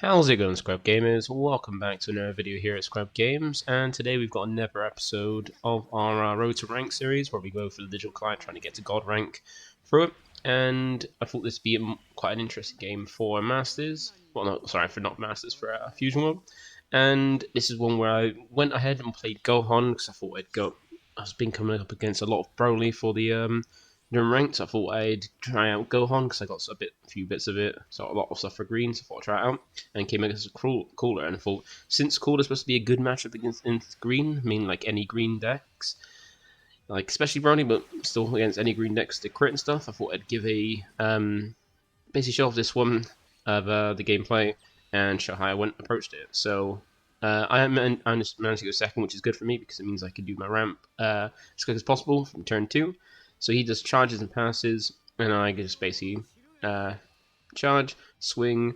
How's it going, ScrubGamers? Welcome back to another video here at ScrubGames, and today we've got another episode of our Road to Rank series where we go for the digital client trying to get to God rank through it. And I thought this would be quite an interesting game for Masters. Well, no, sorry, for not Masters, for Fusion World. And this is one where I went ahead and played Gohan because I thought I was been coming up against a lot of Broly for the during ranked. I thought I'd try out Gohan because I got a few bits of it, so a lot of stuff for green, so I thought I'd try it out. And came against Cooler, and I thought since Cooler's supposed to be a good matchup against green, I mean like any green decks, like especially Brownie, but still against any green decks to crit and stuff, I thought I'd give a basically show off this one of the gameplay and show how I approached it. So I managed to go second, which is good for me because it means I can do my ramp as quick as possible from turn 2. So he does charges and passes, and I just basically charge, swing,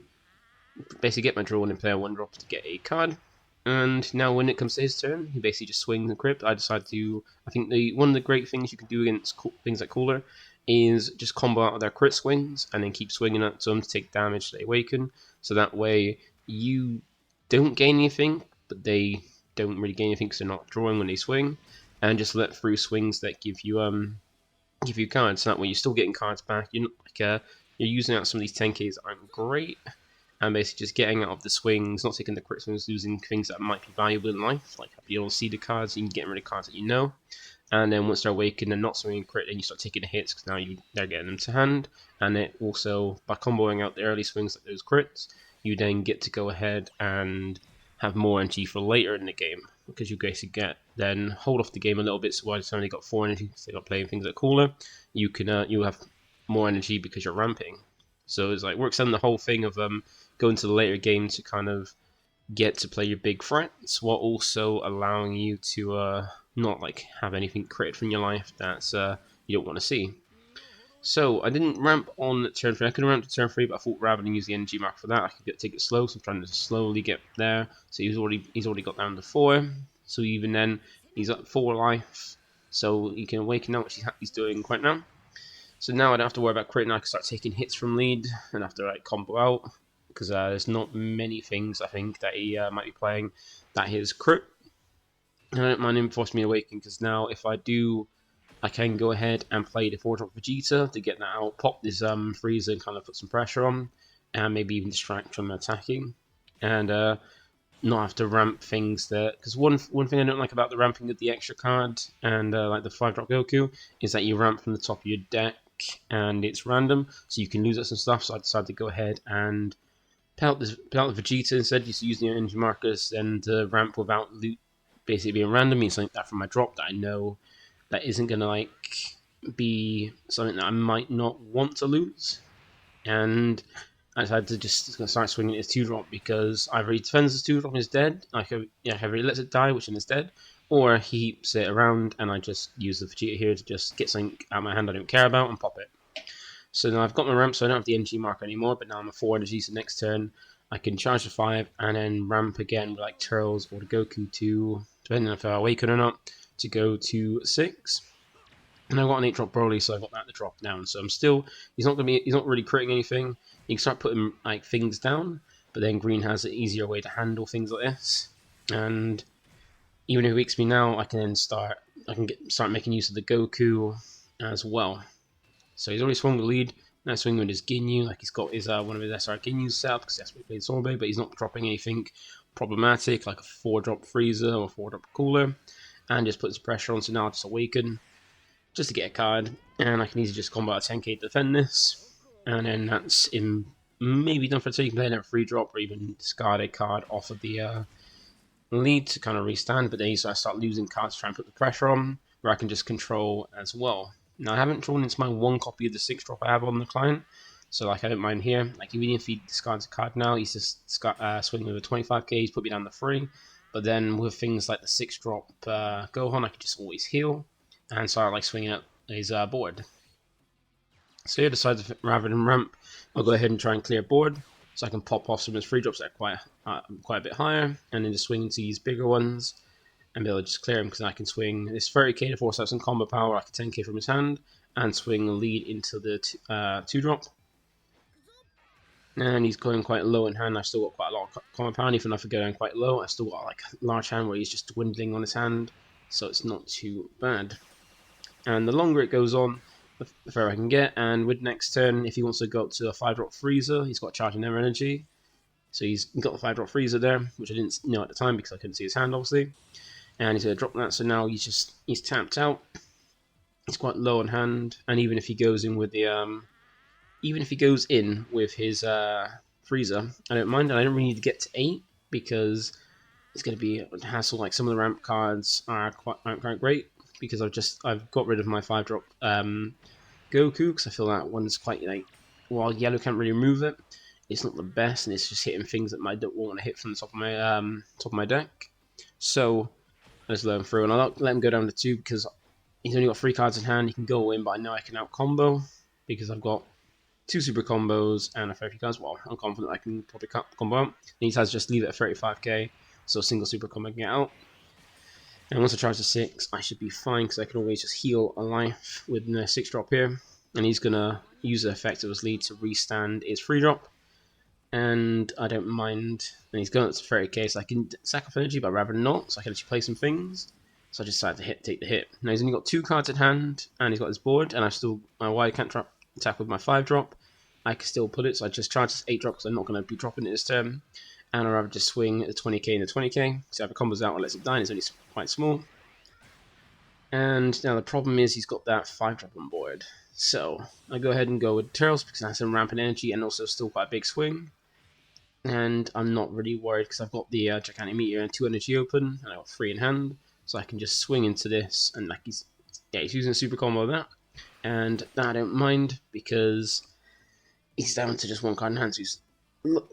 basically get my draw and play a 1-drop to get a card. And now when it comes to his turn, he basically just swings and crypt. I decide to, I think one of the great things you can do against things like Cooler is just combo out of their crit swings and then keep swinging at them to take damage to they awaken. So that way you don't gain anything, but they don't really gain anything because they're not drawing when they swing, and just let through swings that give you cards. So that way you're still getting cards back. You're not you're using out some of these 10Ks that aren't great, and basically just getting out of the swings, not taking the crit swings, losing things that might be valuable in life, like you don't see the cards, you can get rid of cards that you know. And then once they're awakened and not swinging crit, then you start taking the hits because now they're getting them to hand. And it also, by comboing out the early swings like those crits, you then get to go ahead and have more energy for later in the game, because you basically then hold off the game a little bit. So by the time they got 4 energy, so they got playing things like Cooler, you can you have more energy because you're ramping. So it's like works on the whole thing of going to the later game to kind of get to play your big threats while also allowing you to not like have anything created from your life that's you don't want to see. So I didn't ramp on turn 3. I could have ramped to turn 3, but I thought rather than use the energy mark for that, I could take it slow. So I'm trying to slowly get there. So he's already got down to 4. So even then, he's at 4 life. So he can awaken now, which he's doing quite now. So now I don't have to worry about crit. Now I can start taking hits from lead and have to like combo out, because there's not many things I think that he might be playing that his crit. And I don't mind him forcing me to awaken, because now if I do, I can go ahead and play the 4-drop Vegeta to get that out, pop this Frieza and kind of put some pressure on, and maybe even distract from attacking, and not have to ramp things that, because one thing I don't like about the ramping of the extra card and like the 5-drop Goku is that you ramp from the top of your deck and it's random, so you can lose out some stuff. So I decided to go ahead and put out the Vegeta instead, just using your energy markers and ramp without loot basically being random, means something that from my drop that I know that isn't gonna like be something that I might not want to lose. And I decided to just start swinging his 2-drop, because either he defends his 2-drop and is dead, either he lets it die, which then is dead, or he heaps it around and I just use the Vegeta here to just get something out of my hand I don't care about and pop it. So now I've got my ramp, so I don't have the energy marker anymore, but now I'm at 4 energy, so next turn I can charge the 5 and then ramp again with like Turles or the Goku to, depending on if I awaken or not, to go to 6. And I got an 8-drop Broly, so I got that to drop down. So I'm still, he's not really critting anything. You can start putting like things down, but then green has an easier way to handle things like this. And even if he weaks me now, I can then start making use of the Goku as well. So he's already swung the lead. Now swinging with his Ginyu, like he's got his one of his SR Ginyus set up because that's what he played Sorbet, but he's not dropping anything problematic like a 4-drop Frieza or a 4-drop Cooler, and just puts pressure on. So now I just awaken just to get a card, and I can easily just combo a 10k to defend this, and then that's maybe done for so you can play another 3-drop or even discard a card off of the lead to kind of restand. But then I start losing cards to try and put the pressure on, where I can just control as well. Now I haven't drawn into my 1 copy of the 6-drop I have on the client, so like I don't mind here. Like even if he discards a card now, he's just swinging with a 25k, he's put me down to 3. But then with things like the 6-drop Gohan, I can just always heal and start like swinging at his board. So here I decided rather than ramp, I'll go ahead and try and clear board, so I can pop off some of his 3-drops that are quite a bit higher, and then just swing into these bigger ones and be able to just clear him, because I can swing this 30k to force out some combo power, like a 10k from his hand, and swing a lead into the 2-drop. And he's going quite low in hand. I've still got quite a lot of common power. Even if I go down quite low, I've still got like a large hand where he's just dwindling on his hand. So it's not too bad. And the longer it goes on, the further I can get. And with next turn, if he wants to go up to a 5-drop freezer, he's got charging their energy. So he's got the 5-drop freezer there, which I didn't know at the time because I couldn't see his hand, obviously. And he's going to drop that, so now he's tapped out. He's quite low on hand, and even if he goes in with his freezer, I don't mind. And I don't really need to get to 8 because it's going to be a hassle. Like some of the ramp cards aren't quite great because I've got rid of my 5-drop Goku because I feel that one's quite while yellow can't really remove it, it's not the best, and it's just hitting things that I don't want to hit from the top of my deck. So I just let him through, and I'll let him go down to 2 because he's only got 3 cards in hand. He can go in, but I know I can out combo because I've got 2 super combos and a fair few cards. Well, I'm confident I can probably combo out. And he has to just leave it at 35k, so a single super combo can get out. And once I charge to 6, I should be fine because I can always just heal a life with the 6-drop here. And he's gonna use the effect of his lead to restand his 3-drop. And I don't mind. And he's going to 30k, so I can sack off energy, but I'd rather not, so I can actually play some things. So I just decided to take the hit. Now he's only got 2 cards in hand, and he's got his board, and while I can't attack with my 5-drop, I can still put it, so I just charge this 8-drop because I'm not going to be dropping it this turn. And I'd rather just swing the 20k and the 20k, so if it combos out or lets it die, and it's only quite small. And now the problem is he's got that 5-drop on board. So I go ahead and go with Turtles because it has some rampant energy and also still quite a big swing. And I'm not really worried because I've got the Gigantic Meteor and 2 energy open, and I've got 3 in hand, so I can just swing into this, and like he's using a super combo of that, and that I don't mind because he's down to just 1 card in hand, so he's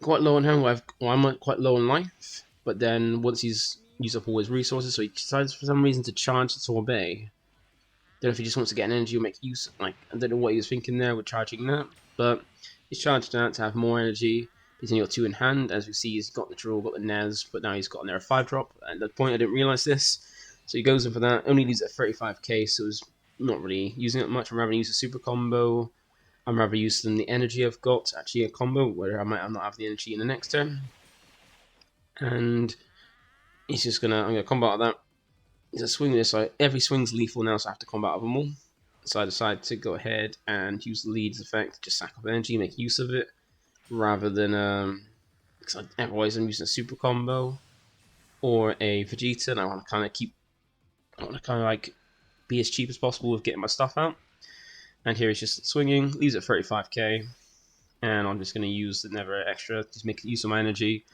quite low on hand. I'm quite low on life, but then once he's used up all his resources, so he decides for some reason to charge the Sorbet. Don't know if he just wants to get an energy or make use. I don't know what he was thinking there with charging that, but he's charged that to have more energy. He's only got 2 in hand. As we see, he's got the draw, got the Nez, but now he's got another 5-drop. At that point, I didn't realise this. So he goes in for that. Only leaves it at 35k, so he's not really using it much. I'd rather use a super combo. I'd rather use the energy I've got, actually a combo, where I might not have the energy in the next turn. And he's just I'm going to combat that. He's a swing this, so every swing's lethal now, so I have to combat them all. So I decided to go ahead and use the lead's effect, just sack up energy, make use of it, rather than because otherwise I'm using a super combo or a Vegeta, and I want to kind of like be as cheap as possible with getting my stuff out. And here he's just swinging, leaves at 35k, and I'm just going to use the never extra, just make use of my energy,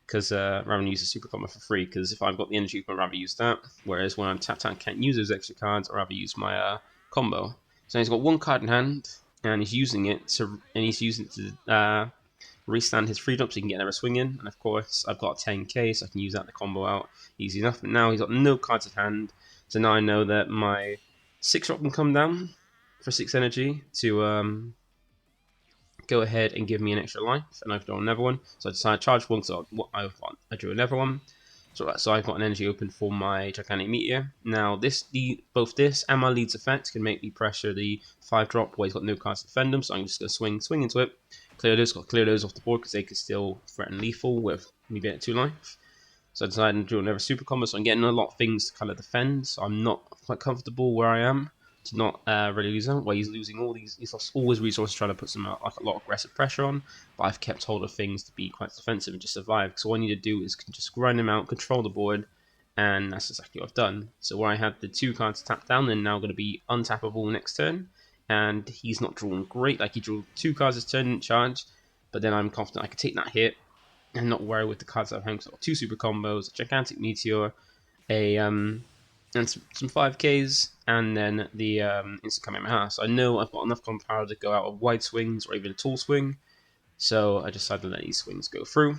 because rather than use a super combo for free, because if I've got the energy, I'd rather use that, whereas when I'm tapped out and can't use those extra cards, I'd rather use my combo. So he's got 1 card in hand, and he's using it to restand his 3-drop so he can get another swing in, and of course I've got 10k, so I can use that to combo out easy enough. But now he's got no cards in hand, so now I know that my 6-drop can come down for 6 energy to go ahead and give me an extra life, and I've drawn another one. So I decided to charge 1, so I drew another one. So I've got an energy open for my Gigantic Meteor. Now both this and my lead's effect can make me pressure the 5-drop where he's got no cards to defend him, so I'm just going to swing into it. Clear those off the board because they could still threaten lethal with me being at 2 life. So I decided to do another super combo, so I'm getting a lot of things to kind of defend, so I'm not quite comfortable where I am to not really lose out, where he's losing he's lost all his resources trying to put some like a lot of aggressive pressure on, but I've kept hold of things to be quite defensive and just survive, because all I need to do is just grind him out, control the board, and that's exactly what I've done. So where I had the 2 cards tapped down, they're now going to be untappable next turn, and he's not drawn great, like he drew 2 cards this turn in charge, but then I'm confident I can take that hit and not worry with the cards I've hung. So I've got 2 super combos, a Gigantic Meteor, and some 5Ks, and then the instant Kamehameha. So I know I've got enough combo power to go out of wide swings or even a tall swing, so I decided to let these swings go through.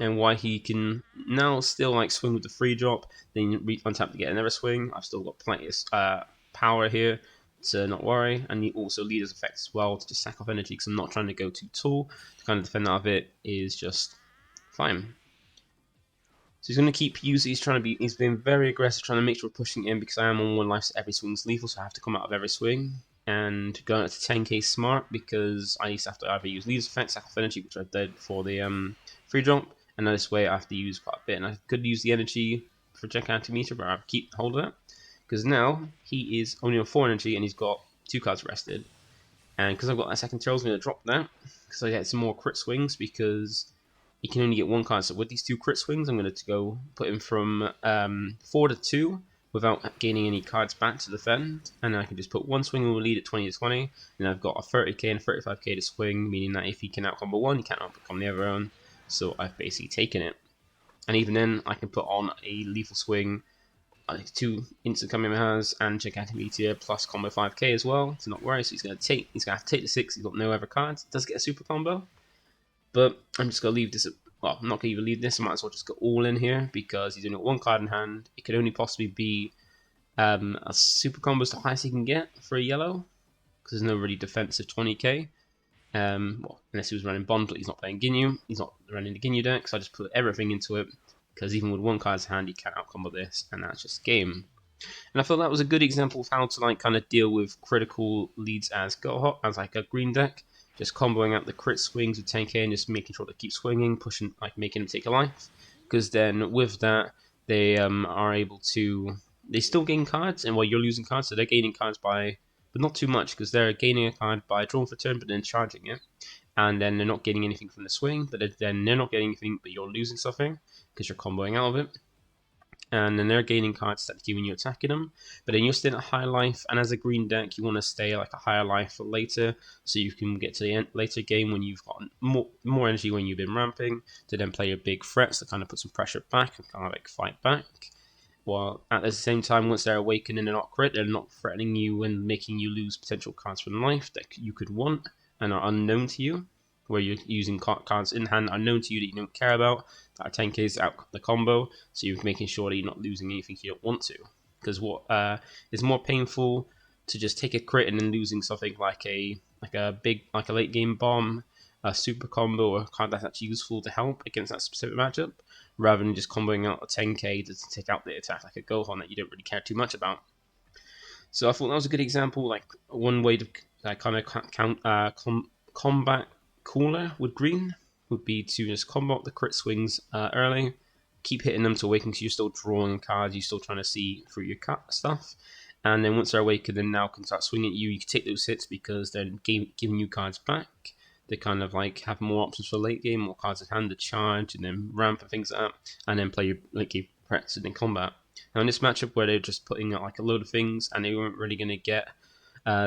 And why he can now still like swing with the 3-drop, then untap to get another swing. I've still got plenty of power here to not worry, and he also leader's effect as well to just sack off energy because I'm not trying to go too tall. To kind of defend out of it is just fine. So he's going to keep using. He's been very aggressive, trying to make sure we're pushing in because I am on 1 life, so every swing's lethal, so I have to come out of every swing. and going up to 10k smart because I used to have to either use leaves effects, half energy, which I did for the free drop, and this way I have to use quite a bit. And I could use the energy for check antimeter, but I keep hold of it because now he is only on 4 energy and he's got 2 cards rested. And because I've got that second tier, I was going to drop that because I get some more crit swings because he can only get 1 card. So with these 2 crit swings, I'm going to go put him from 4 to 2 without gaining any cards back to defend. And then I can just put 1 swing and we'll lead at 20 to 20. And I've got a 30k and a 35k to swing, meaning that if he can outcombo 1, he can't outcombo the other one. So I've basically taken it. And even then, I can put on a lethal swing, 2 instant Kamehamehas and gigantic meteor plus combo 5k as well to not worry. So he's gonna have to take the 6. He's got no other cards. Does get a super combo, but I'm just gonna leave this. Well, I'm not gonna even leave this. I might as well just go all in here because he's only got 1 card in hand. It could only possibly be a super combo is the highest he can get for a yellow because there's no really defensive 20k. Well, unless he was running Bond, but he's not playing Ginyu. He's not running the Ginyu deck, so I just put everything into it. Because even with 1 card's hand, you can't outcombo this, and that's just game. And I thought that was a good example of how to like kind of deal with critical leads as Gohan, as like a green deck, just comboing out the crit swings with 10k and just making sure they keep swinging, pushing, like making them take a life. Because then with that, they are able to, they still gain cards, and while you're losing cards, so they're gaining cards by, but not too much, because they're gaining a card by drawing for turn, but then charging it. And then they're not getting anything from the swing, but then they're not getting anything, but you're losing something because you're comboing out of it. And then they're gaining cards that give you attacking them, but then you're still at high life. And as a green deck, you want to stay like a higher life for later, so you can get to the later game when you've got more energy when you've been ramping to then play your big threats to kind of put some pressure back and kind of like fight back. While at the same time, once they're awakened and they're not crit, they're not threatening you and making you lose potential cards from life that you could want and are unknown to you, where you're using cards in hand unknown to you that you don't care about, that are 10k's out the combo, so you're making sure that you're not losing anything you don't want to. Because what is more painful to just take a crit and then losing something like a late game bomb, a super combo, or a card that's actually useful to help against that specific matchup, rather than just comboing out a 10k to take out the attack like a Gohan that you don't really care too much about. So I thought that was a good example, like one way to kind of combat cooler with green would be to just combo the crit swings early, keep hitting them to awaken because you're still drawing cards, you're still trying to see through your stuff, and then once they're awakened, then now can start swinging at you. You can take those hits because they're giving you cards back. They kind of like have more options for late game, more cards at hand to charge and then ramp and things like that, and then play your late game threats and then combat. Now in this matchup where they're just putting out like a load of things and they weren't really going to get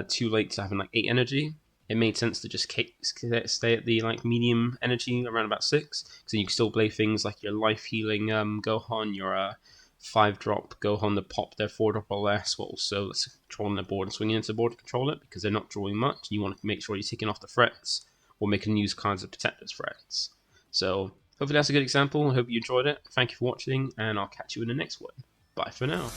too late to having like 8 energy, it made sense to just stay at the like medium energy around about 6, so you can still play things like your life healing Gohan, your 5-drop Gohan that pop their 4-drop or less, while also controlling the board and swinging into the board to control it because they're not drawing much. You want to make sure you're taking off the threats or making use cards that protect those threats. So hopefully that's a good example. I hope you enjoyed it. Thank you for watching, and I'll catch you in the next one. Bye for now.